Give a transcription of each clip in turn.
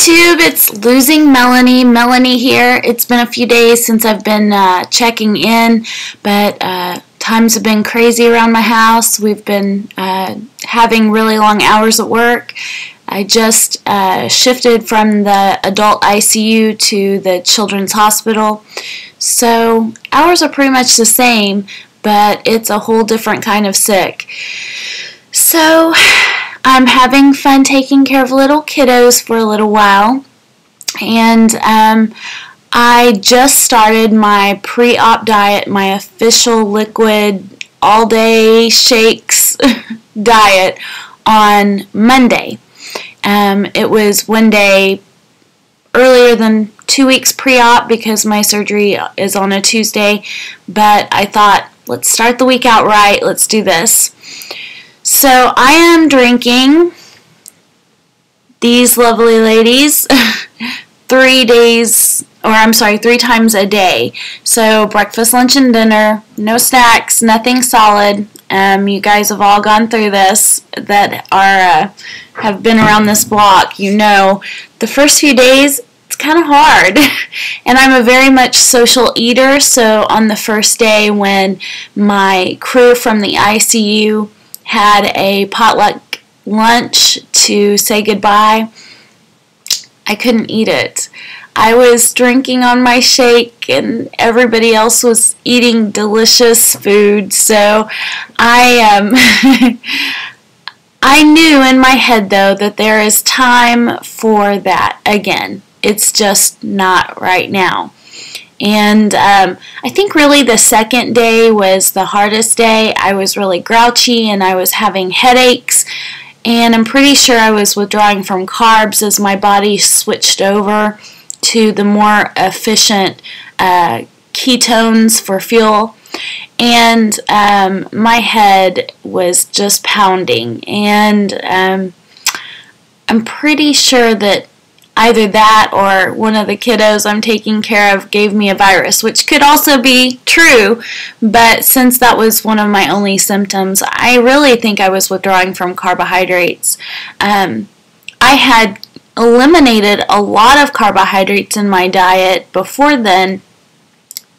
YouTube, it's Losing Melanie. Melanie here. It's been a few days since I've been checking in, but times have been crazy around my house. We've been having really long hours at work. I just shifted from the adult ICU to the children's hospital, so hours are pretty much the same, but it's a whole different kind of sick. So I'm having fun taking care of little kiddos for a little while, and I just started my pre-op diet, my official liquid all-day shakes diet on Monday. It was one day earlier than 2 weeks pre-op because my surgery is on a Tuesday, but I thought, let's start the week out right, let's do this. So I am drinking these lovely ladies 3 times a day. So breakfast, lunch, and dinner, no snacks, nothing solid. You guys have all gone through this that are have been around this block. You know, the first few days it's kind of hard, and I'm a very much social eater. So on the first day when my crew from the ICU had a potluck lunch to say goodbye, I couldn't eat it. I was drinking on my shake and everybody else was eating delicious food, so I knew in my head though that there is time for that again. It's just not right now. And I think really the second day was the hardest day. I was really grouchy and I was having headaches, and I'm pretty sure I was withdrawing from carbs as my body switched over to the more efficient ketones for fuel. And my head was just pounding, and I'm pretty sure that either that or one of the kiddos I'm taking care of gave me a virus, which could also be true, but since that was one of my only symptoms, I really think I was withdrawing from carbohydrates. I had eliminated a lot of carbohydrates in my diet before then,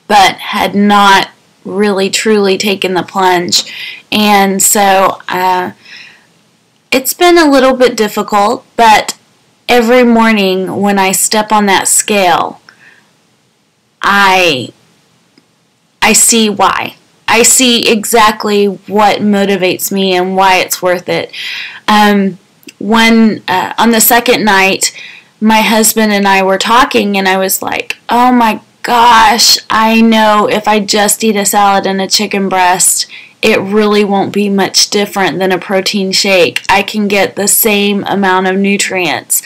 but had not really truly taken the plunge, and so it's been a little bit difficult, but every morning when I step on that scale, I see why. I see exactly what motivates me and why it's worth it. On the second night, my husband and I were talking, and I was like, oh my gosh, I know if I just eat a salad and a chicken breast, it really won't be much different than a protein shake. I can get the same amount of nutrients.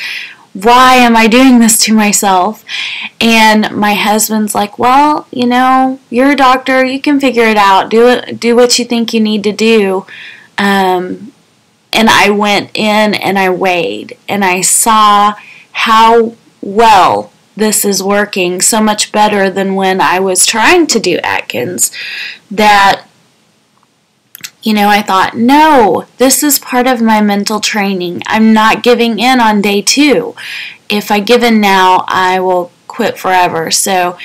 Why am I doing this to myself? And my husband's like, well, you know, you're a doctor, you can figure it out. Do what you think you need to do. And I went in and I weighed, and I saw how well this is working, so much better than when I was trying to do Atkins, that you know, I thought, no, this is part of my mental training. I'm not giving in on day 2. If I give in now, I will quit forever. So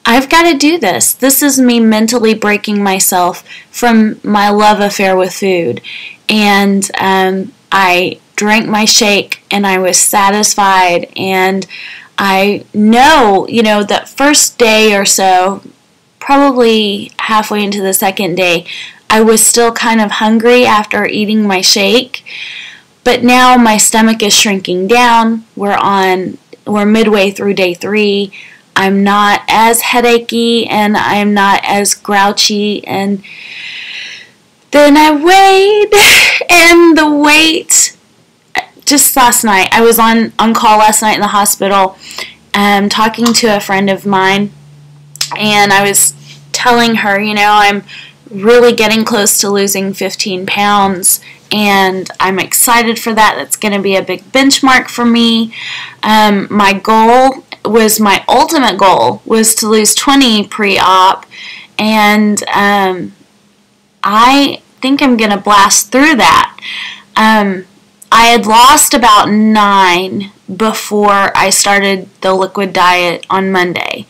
I've got to do this. This is me mentally breaking myself from my love affair with food. And I drank my shake, and I was satisfied. And I know, you know, that first day or so, probably halfway into the second day, I was still kind of hungry after eating my shake, but now my stomach is shrinking down. We're midway through day 3. I'm not as headachy and I'm not as grouchy. And then I weighed, and the weight, just last night, I was on call last night in the hospital, talking to a friend of mine, and I was telling her, you know, I'm really getting close to losing 15 pounds, and I'm excited for that. That's going to be a big benchmark for me. My ultimate goal was to lose 20 pre-op, and I think I'm going to blast through that. I had lost about 9 before I started the liquid diet on Monday.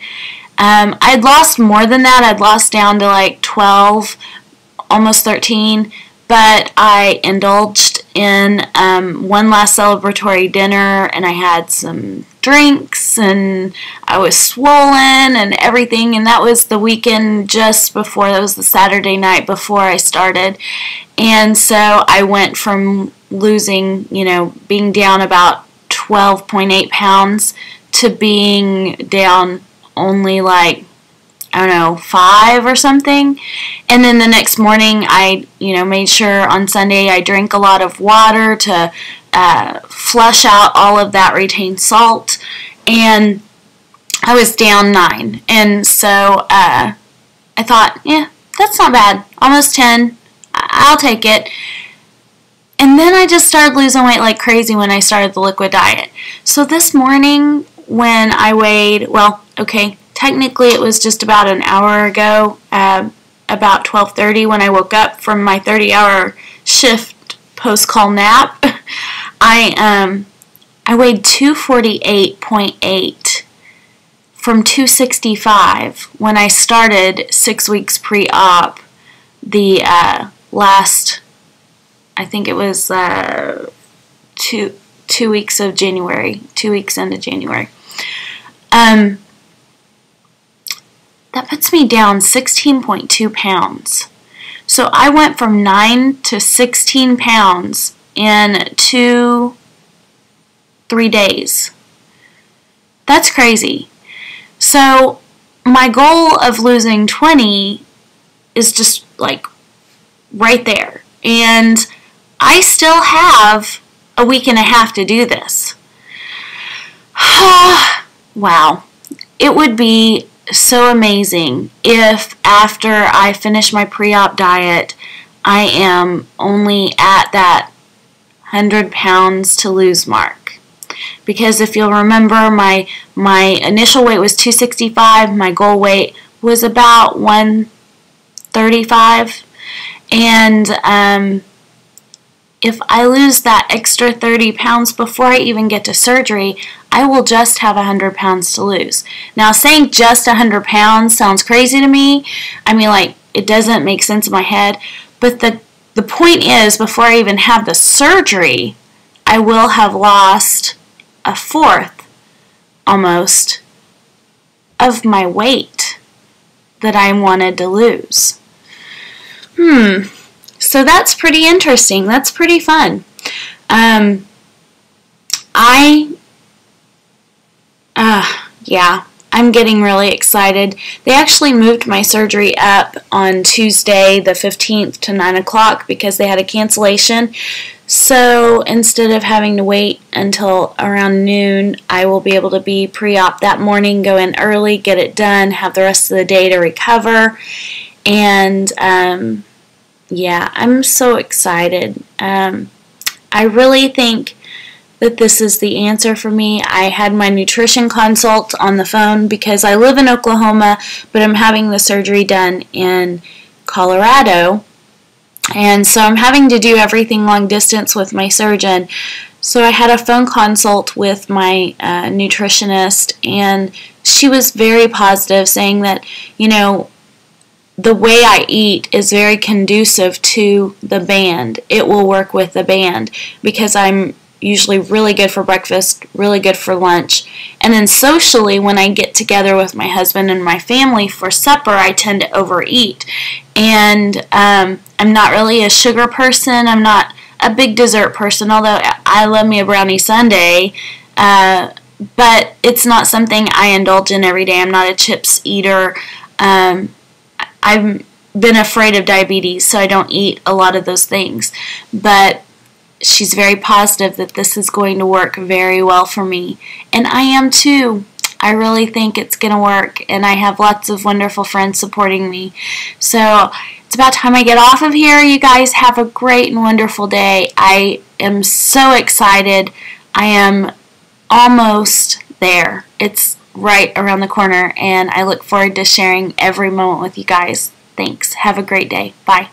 I'd lost more than that. I'd lost down to like 12, almost 13, but I indulged in one last celebratory dinner, and I had some drinks, and I was swollen and everything, and that was the weekend just before, that was the Saturday night before I started. And so I went from losing, being down about 12.8 pounds to being down only like, I don't know, 5 or something. And then the next morning I, made sure on Sunday I drank a lot of water to flush out all of that retained salt. And I was down 9. And so I thought, yeah, that's not bad. Almost 10. I'll take it. And then I just started losing weight like crazy when I started the liquid diet. So this morning when I weighed, well, okay, technically it was just about an hour ago, about 12:30 when I woke up from my 30-hour shift post-call nap. I weighed 248.8 from 265 when I started 6 weeks pre-op the last, I think it was 2 weeks of January, 2 weeks into January. That puts me down 16.2 pounds. So I went from 9 to 16 pounds in 2-3 days. That's crazy. So my goal of losing 20 is just like right there. And I still have a week and a half to do this. Wow. It would be so amazing if after I finish my pre-op diet, I am only at that 100 pounds to lose mark. Because if you'll remember, my initial weight was 265, my goal weight was about 135, and if I lose that extra 30 pounds before I even get to surgery, I will just have 100 pounds to lose. Now, saying just 100 pounds sounds crazy to me. I mean, like, it doesn't make sense in my head. But the point is, before I even have the surgery, I will have lost 1/4, almost, of my weight that I wanted to lose. So that's pretty interesting. That's pretty fun. I'm getting really excited. They actually moved my surgery up on Tuesday the 15th to 9 o'clock because they had a cancellation. So instead of having to wait until around noon, I will be able to be pre-op that morning, go in early, get it done, have the rest of the day to recover. And yeah, I'm so excited. I really think that this is the answer for me. I had my nutrition consult on the phone because I live in Oklahoma, but I'm having the surgery done in Colorado. And so I'm having to do everything long distance with my surgeon. So I had a phone consult with my nutritionist, and she was very positive, saying that, the way I eat is very conducive to the band. It will work with the band because I'm usually really good for breakfast, really good for lunch. And then socially, when I get together with my husband and my family for supper, I tend to overeat. And I'm not really a sugar person. I'm not a big dessert person, although I love me a brownie sundae. But it's not something I indulge in every day. I'm not a chips eater. I've been afraid of diabetes, so I don't eat a lot of those things. But she's very positive that this is going to work very well for me. And I am too. I really think it's going to work, and I have lots of wonderful friends supporting me. So it's about time I get off of here. You guys have a great and wonderful day. I am so excited. I am almost there. It's right around the corner, and I look forward to sharing every moment with you guys. Thanks. Have a great day. Bye.